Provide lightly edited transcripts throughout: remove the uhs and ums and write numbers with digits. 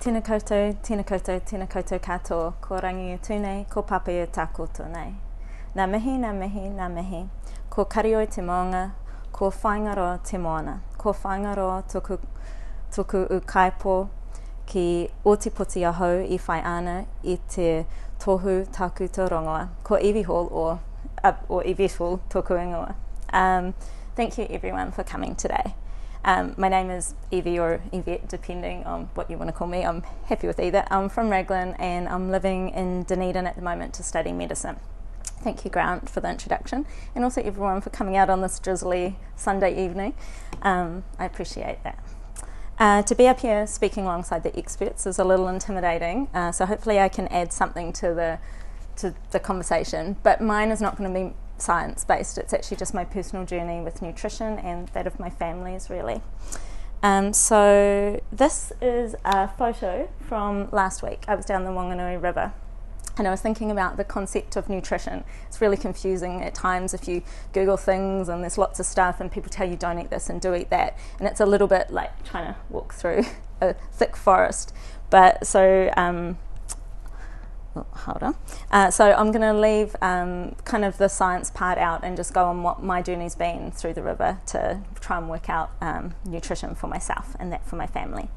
Tēnā koutou, tēnā koutou, tēnā koutou katoa, ko rangi e tūnei, ko papa e tā koutou nei. Nā mihi, nā mihi, nā mihi, ko kario te maunga, ko whaingaroa te moana, ko whaingaroa tuku u kaipo ki oti poti ahau I whai ana I te tohu taku te rongoa, ko Evie Hall or Yvette Hall tōku ingoa. Thank you everyone for coming today. My name is Evie or Yvette, depending on what you want to call me. I'm happy with either. I'm from Raglan and I'm living in Dunedin at the moment to study medicine. Thank you, Grant, for the introduction, and also everyone for coming out on this drizzly Sunday evening. I appreciate that. To be up here speaking alongside the experts is a little intimidating, so hopefully I can add something to the conversation, but mine is not going to be science-based. It's actually just my personal journey with nutrition and that of my family's really. So this is a photo from last week. I was down the Wanganui River and I was thinking about the concept of nutrition. It's really confusing at times if you Google things and there's lots of stuff and people tell you don't eat this and do eat that, and it's a little bit like trying to walk through a thick forest. But so hold on. So I'm going to leave kind of the science part out and just go on what my journey's been through the river to try and work out nutrition for myself and that for my family.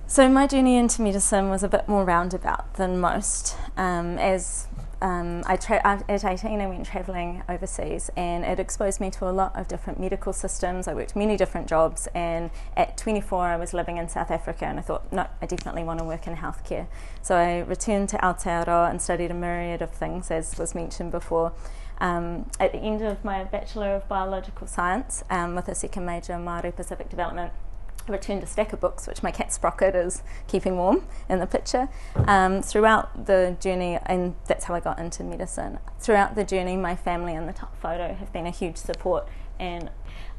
So my journey into medicine was a bit more roundabout than most. At 18 I went travelling overseas and it exposed me to a lot of different medical systems. I worked many different jobs, and at 24 I was living in South Africa and I thought, no, I definitely want to work in healthcare. So I returned to Aotearoa and studied a myriad of things, as was mentioned before. At the end of my Bachelor of Biological Science with a second major Māori Pacific Development, I returned a stack of books, which my cat Sprocket is keeping warm in the picture. Throughout the journey, and that's how I got into medicine, throughout the journey my family in the top photo have been a huge support, and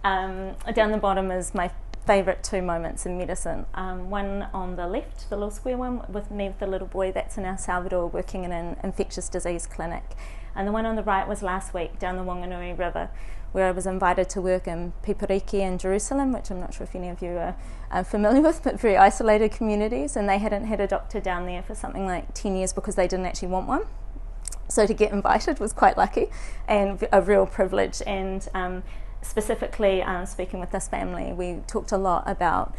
down the bottom is my favourite two moments in medicine. One on the left, the little square one with me with the little boy, that's in El Salvador working in an infectious disease clinic, and the one on the right was last week down the Wanganui River, where I was invited to work in Pipariki in Jerusalem, which I'm not sure if any of you are familiar with, but very isolated communities, and they hadn't had a doctor down there for something like 10 years because they didn't actually want one. So to get invited was quite lucky and a real privilege. And specifically speaking with this family, we talked a lot about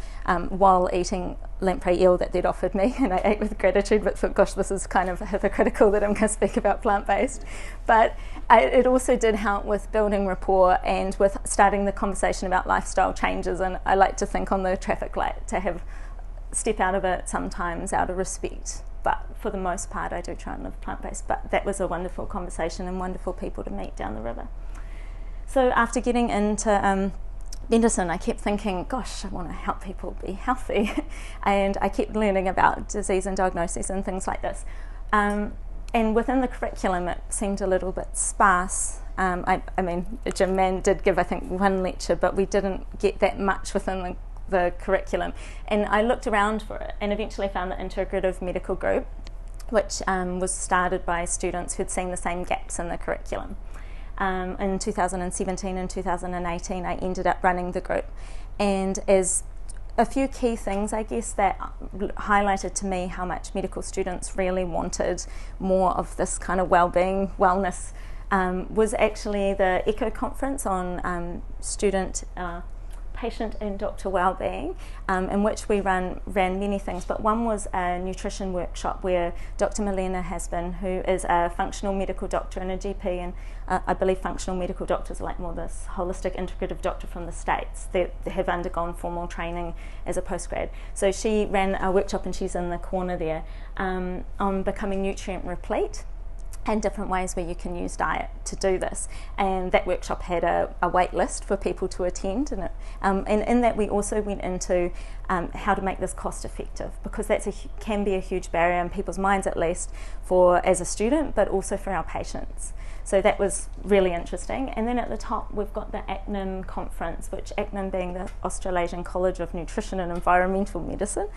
while eating lamprey eel that they'd offered me, and I ate with gratitude, but thought, gosh, this is kind of hypocritical that I'm going to speak about plant-based. But it also did help with building rapport and with starting the conversation about lifestyle changes, and I like to think on the traffic light to have step out of it sometimes out of respect. But for the most part I do try and live plant-based. But that was a wonderful conversation and wonderful people to meet down the river. So after getting into medicine, I kept thinking, gosh, I want to help people be healthy. And I kept learning about disease and diagnoses and things like this. And within the curriculum, it seemed a little bit sparse. I mean, Jim Mann did give, I think, one lecture, but we didn't get that much within the curriculum. And I looked around for it and eventually found the Integrative medical group, which was started by students who'd seen the same gaps in the curriculum. In 2017 and 2018 I ended up running the group, and as a few key things I guess that highlighted to me how much medical students really wanted more of this kind of well-being, wellness, was actually the ECHO conference on student, patient and doctor well-being, in which we ran many things, but one was a nutrition workshop where Dr. Milena Hasbin, who is a functional medical doctor and a GP, and I believe functional medical doctors are like more this holistic integrative doctor from the States that have undergone formal training as a postgrad. So she ran a workshop, and she's in the corner there, on becoming nutrient replete and different ways where you can use diet to do this. And that workshop had a wait list for people to attend, and in that we also went into how to make this cost effective, because that's can be a huge barrier in people's minds, at least for as a student, but also for our patients. So that was really interesting. And then at the top we've got the ACNIM conference, which ACNIM being the Australasian College of Nutrition and Environmental Medicine.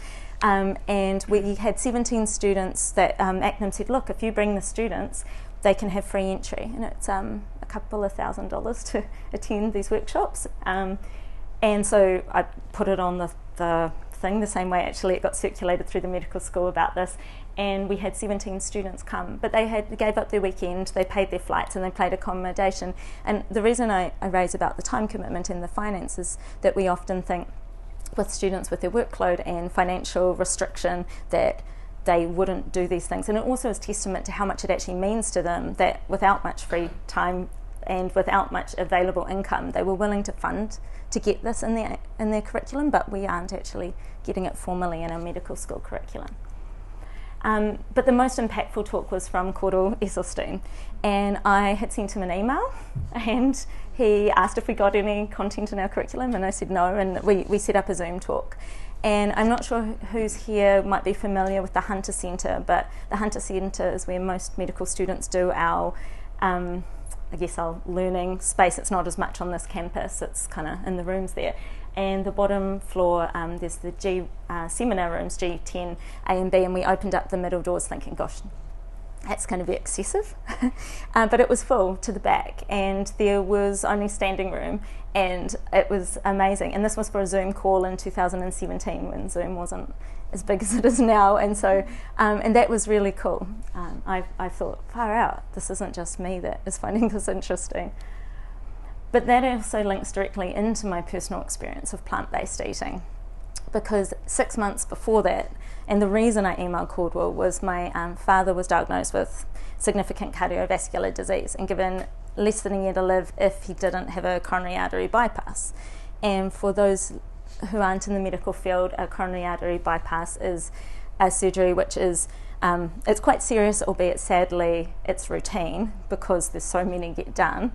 And we had 17 students that ACNIM said, look, if you bring the students, they can have free entry. And it's a couple of $1,000s to attend these workshops. And so I put it on the thing, the same way actually it got circulated through the medical school about this, and we had 17 students come, but they gave up their weekend, they paid their flights and they paid accommodation. And the reason I raise about the time commitment and the finances, that we often think with students with their workload and financial restriction that they wouldn't do these things, and it also is testament to how much it actually means to them that without much free time and without much available income, they were willing to fund to get this in their curriculum, but we aren't actually getting it formally in our medical school curriculum. But the most impactful talk was from Kōrero Esselstyn, and I had sent him an email and he asked if we got any content in our curriculum, and I said no, and we set up a Zoom talk. And I'm not sure who's here might be familiar with the Hunter Centre, but the Hunter Centre is where most medical students do our our learning space. It's not as much on this campus, it's kind of in the rooms there. And the bottom floor, there's the seminar rooms, G10, A and B, and we opened up the middle doors thinking, gosh, that's going to be excessive. But it was full to the back, and there was only standing room, and it was amazing. And this was for a Zoom call in 2017 when Zoom wasn't as big as it is now, and so and that was really cool. I thought, far out, this isn't just me that is finding this interesting. But that also links directly into my personal experience of plant-based eating, because 6 months before that, and the reason I emailed Caldwell was my father was diagnosed with significant cardiovascular disease and given less than a year to live if he didn't have a coronary artery bypass. And for those who aren't in the medical field, a coronary artery bypass is a surgery which is it's quite serious, albeit sadly it's routine because there's so many get done.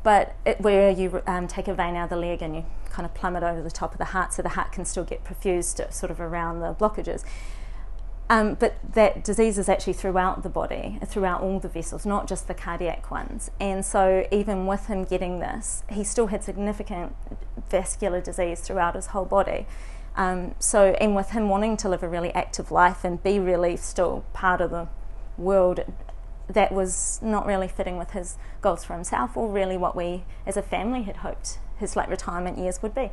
But where you take a vein out of the leg and you kind of plumb it over the top of the heart so the heart can still get perfused sort of around the blockages. But that disease is actually throughout the body, throughout all the vessels, not just the cardiac ones. And so even with him getting this, he still had significant vascular disease throughout his whole body. And with him wanting to live a really active life and be really still part of the world, that was not really fitting with his goals for himself or really what we as a family had hoped his retirement years would be.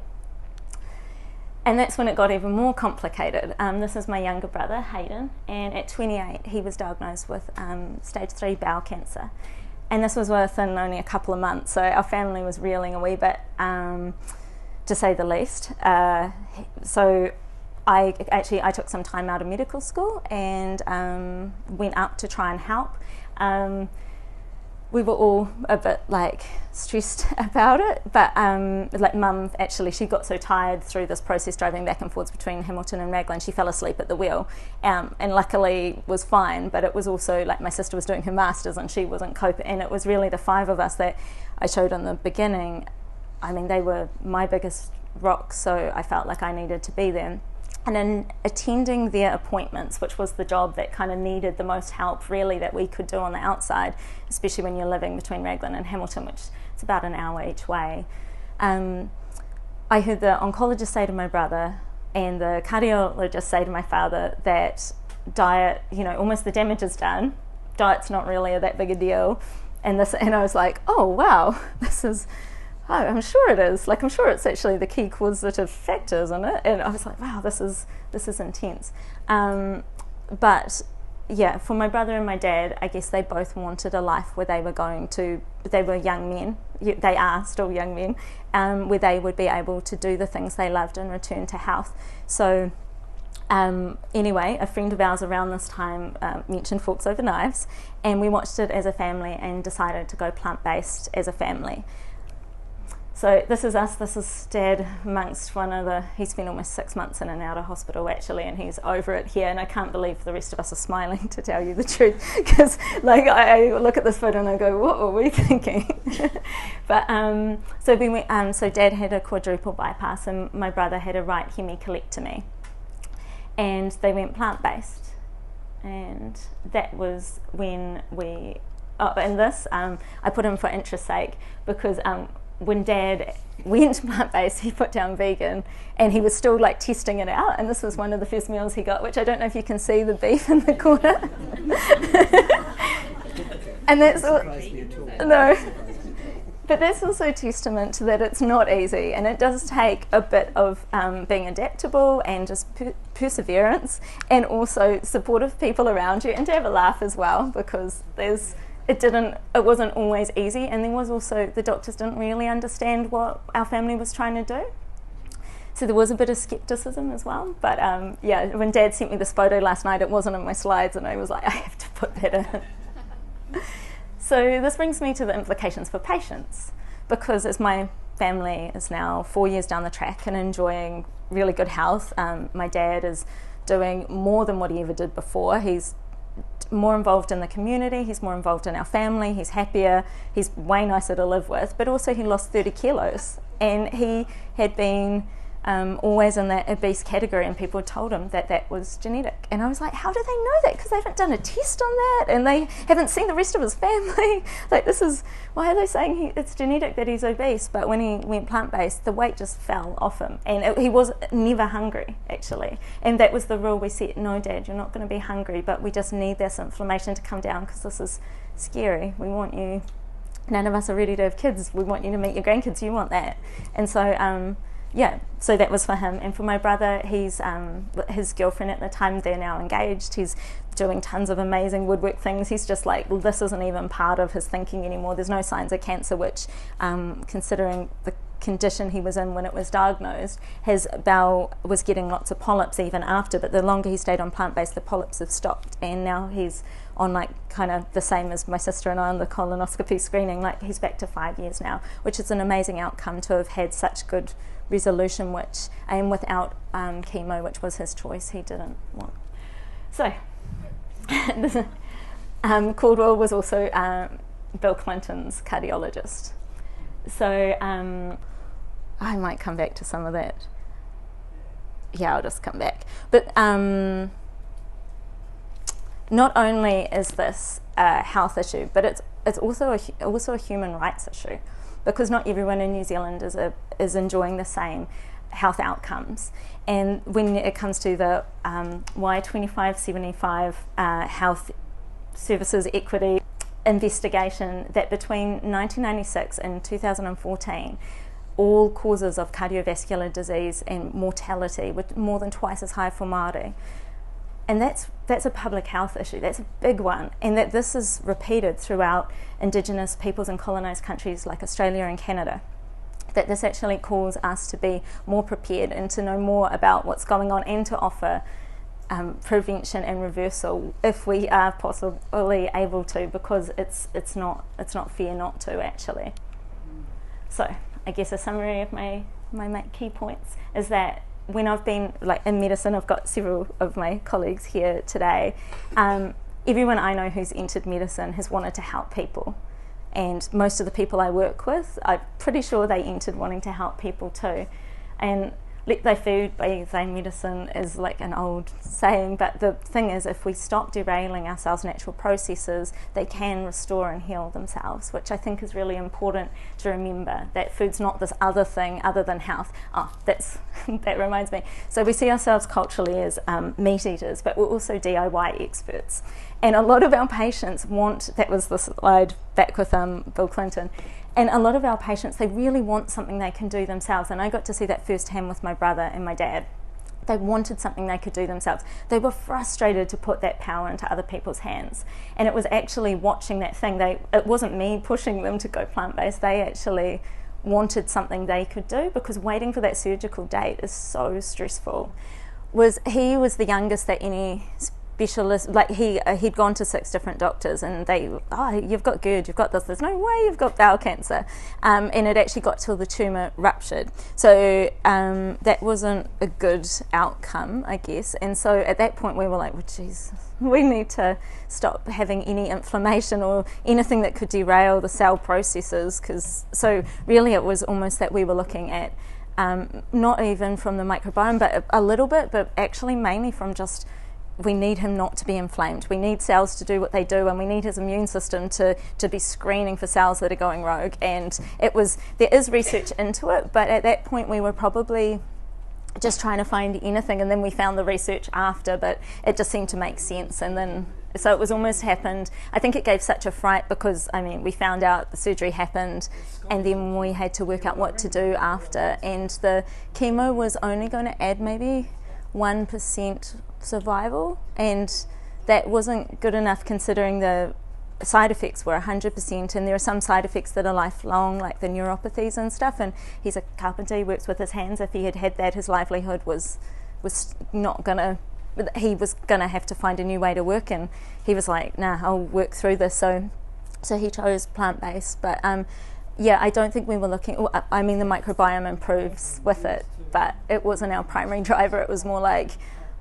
And that's when it got even more complicated. This is my younger brother, Hayden, and at 28 he was diagnosed with stage 3 bowel cancer. And this was within only a couple of months, so our family was reeling a wee bit, to say the least. So I took some time out of medical school and went up to try and help. We were all a bit stressed about it, but Mum actually, she got so tired through this process driving back and forwards between Hamilton and Raglan, she fell asleep at the wheel, and luckily was fine. But it was also my sister was doing her masters and she wasn't coping, and it was really the 5 of us that I showed in the beginning. I mean, they were my biggest rocks, so I felt like I needed to be there. And in attending their appointments, which was the job that kind of needed the most help really that we could do on the outside, especially when you're living between Raglan and Hamilton, which is about an hour each way, I heard the oncologist say to my brother and the cardiologist say to my father that diet, almost the damage is done, diet's not really that big a deal, and I was like, oh wow, this is... Oh, I'm sure it is. I'm sure it's actually the key causative factor, isn't it? And I was like, wow, this is intense. But yeah, for my brother and my dad, I guess they both wanted a life where they were young men. They are still young men, where they would be able to do the things they loved and return to health. So anyway, a friend of ours around this time mentioned Forks Over Knives, and we watched it as a family and decided to go plant-based as a family. So this is us, this is Dad amongst he spent almost 6 months in and out of hospital actually, and he's over it here, and I can't believe the rest of us are smiling, to tell you the truth, because I look at this photo and I go, what were we thinking? But so Dad had a quadruple bypass and my brother had a right hemicolectomy, and they went plant-based, and that was when I put in for interest's sake, because when Dad went plant-based, he put down vegan, and he was still testing it out, and this was one of the first meals he got, which I don't know if you can see the beef in the corner. And that's all, no, But that's also testament to that it's not easy, and it does take a bit of being adaptable and just perseverance, and also supportive people around you, and to have a laugh as well, because it wasn't always easy, and there was also, the doctors didn't really understand what our family was trying to do. So there was a bit of scepticism as well. But when Dad sent me this photo last night, it wasn't in my slides, and I was like, I have to put that in. So this brings me to the implications for patients, because as my family is now 4 years down the track and enjoying really good health, my dad is doing more than what he ever did before. He's more involved in the community, he's more involved in our family, he's happier, he's way nicer to live with, but also he lost 30 kilos, and he had been always in that obese category, and people told him that that was genetic. And I was like, how do they know that? Because they haven't done a test on that, and they haven't seen the rest of his family. Like, why are they saying it's genetic that he's obese? But when he went plant-based, the weight just fell off him, and he was never hungry, actually. And that was the rule we set: no, Dad, you're not going to be hungry, but we just need this inflammation to come down, because this is scary. We want you, none of us are ready to have kids, we want you to meet your grandkids, you want that. And so so that was for him. And for my brother, he's his girlfriend at the time, they're now engaged, he's doing tons of amazing woodwork things. He's just like, well, this isn't even part of his thinking anymore. There's no signs of cancer, which considering the condition he was in when it was diagnosed, his bowel was getting lots of polyps even after, but the longer he stayed on plant-based, the polyps have stopped, and now he's on like kind of the same as my sister and I on the colonoscopy screening. Like, he's back to 5 years now, which is an amazing outcome to have had such good resolution, which, and without chemo, which was his choice, he didn't want. So Caldwell was also Bill Clinton's cardiologist. So I might come back to some of that. Yeah, I'll just come back. But not only is this a health issue, but it's also a human rights issue, because not everyone in New Zealand is enjoying the same health outcomes. And when it comes to the Y2575 health services equity investigation, that between 1996 and 2014, all causes of cardiovascular disease and mortality were more than twice as high for Māori. And that's a public health issue, that's a big one, and that this is repeated throughout Indigenous peoples in colonised countries like Australia and Canada. That this actually calls us to be more prepared and to know more about what's going on, and to offer prevention and reversal if we are possibly able to, because it's not fair not to, actually. So I guess a summary of my key points is that when I've been like in medicine, I've got several of my colleagues here today. Everyone I know who's entered medicine has wanted to help people, and most of the people I work with, I'm pretty sure they entered wanting to help people too. And let thy food be thy medicine is like an old saying, but the thing is, if we stop derailing our cells' natural processes, they can restore and heal themselves, which I think is really important to remember, that food's not this other thing other than health. That reminds me. So we see ourselves culturally as meat eaters, but we're also DIY experts. And a lot of our patients that was the slide back with Bill Clinton, and a lot of our patients, they really want something they can do themselves. And I got to see that firsthand with my brother and my dad. They wanted something they could do themselves. They were frustrated to put that power into other people's hands. And it was actually watching that thing. It wasn't me pushing them to go plant-based. They actually wanted something they could do, because waiting for that surgical date is so stressful. He was the youngest that any specialist, like he'd gone to 6 different doctors, and you've got GERD, you've got this, there's no way you've got bowel cancer, and it actually got till the tumour ruptured. So that wasn't a good outcome, I guess. And so at that point we were like, well, geez, we need to stop having any inflammation or anything that could derail the cell processes, so really it was almost that we were looking at not even from the microbiome, but a little bit, but actually mainly from just, we need him not to be inflamed. We need cells to do what they do, and we need his immune system to be screening for cells that are going rogue. And there is research into it, but at that point we were probably just trying to find anything, and then we found the research after, but it just seemed to make sense, and then So it was almost happened, I think it gave such a fright because, I mean, we found out the surgery happened and then we had to work out what to do after, and the chemo was only going to add maybe 1% survival, and that wasn't good enough considering the side effects were 100%, and there are some side effects that are lifelong, like the neuropathies and stuff, and he's a carpenter, he works with his hands. If he had had that, his livelihood was not going to, he was going to have to find a new way to work, and he was like, nah, I'll work through this. So he chose plant-based, but yeah, I don't think we were looking, I mean, the microbiome improves with it, but it wasn't our primary driver. It was more like,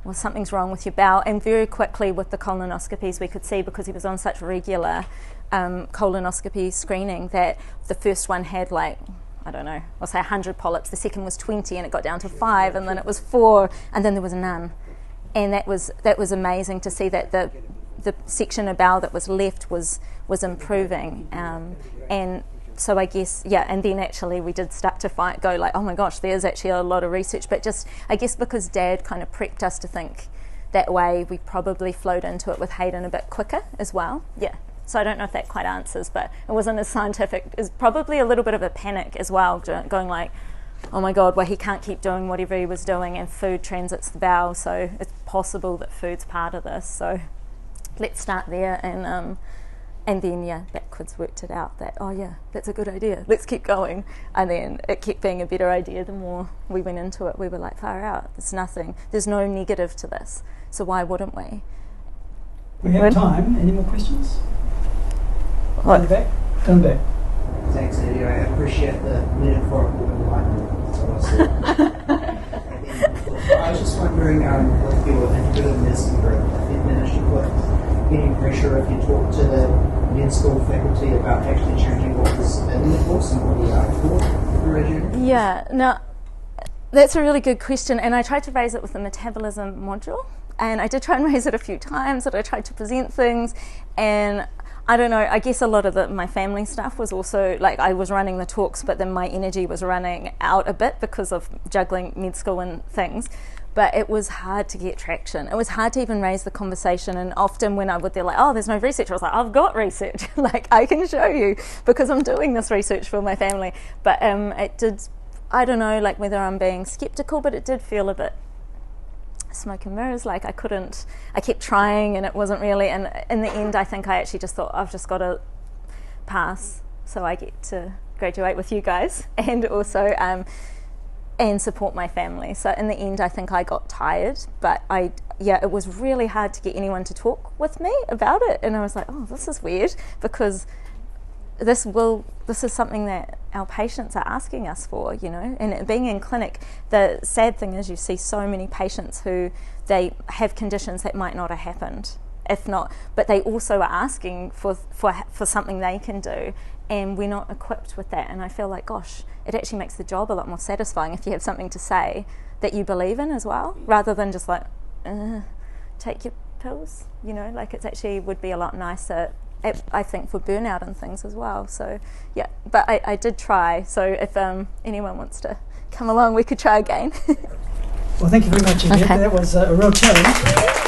well, something's wrong with your bowel. And very quickly with the colonoscopies we could see, because he was on such regular colonoscopy screening, that the first one had like, I don't know, I'll say 100 polyps, the second was 20, and it got down to 5, and then it was 4, and then there was none. And that was amazing to see that the section of bowel that was left was improving. And so I guess, yeah, and then actually we did start to go like, oh my gosh, there's actually a lot of research, but just, I guess because Dad kind of prepped us to think that way, we probably flowed into it with Hayden a bit quicker as well. Yeah, so I don't know if that quite answers, but it wasn't as scientific. It was probably a little bit of a panic as well, going like, oh my God, well, he can't keep doing whatever he was doing, and food transits the bowel, so it's possible that food's part of this. So let's start there, and then, yeah, backwards worked it out that, oh yeah, that's a good idea, let's keep going. And then it kept being a better idea the more we went into it. We were like, far out, there's no negative to this, so why wouldn't we? We have time. Any more questions? Down the back? Down the back. Thanks, Eddie. I appreciate the metaphorical enlightenment. That's what I was just wondering, with your integrative medicine group, if you've managed to put any pressure, if you talk to the med school faculty about actually changing what was in the course and what the out for originally? Yeah, no, that's a really good question, and I tried to raise it with the metabolism module, and I did try and raise it a few times, and I tried to present things, and I don't know, I guess a lot of my family stuff was also, like, I was running the talks, but then my energy was running out a bit because of juggling med school and things. But it was hard to get traction. It was hard to even raise the conversation, and often when they're like, oh, there's no research, I was like, I've got research, like, I can show you, because I'm doing this research for my family. But it did, I don't know, like, whether I'm being skeptical, but it did feel a bit smoke and mirrors, like I kept trying and it wasn't really, and in the end I think I actually just thought, I've just got to pass so I get to graduate with you guys, and also and support my family. So in the end I think I got tired, but it was really hard to get anyone to talk with me about it, and I was like, oh, this is weird, because this is something that our patients are asking us for, you know. And being in clinic, the sad thing is you see so many patients who they have conditions that might not have happened, if not, but they also are asking for something they can do, and we're not equipped with that. And I feel like, gosh, it actually makes the job a lot more satisfying if you have something to say that you believe in as well, rather than just like, take your pills, you know. Like, it's actually would be a lot nicer, I think, for burnout and things as well. So yeah, but I did try, so if anyone wants to come along, we could try again. Well, thank you very much, Yvette. Okay. That was a real challenge.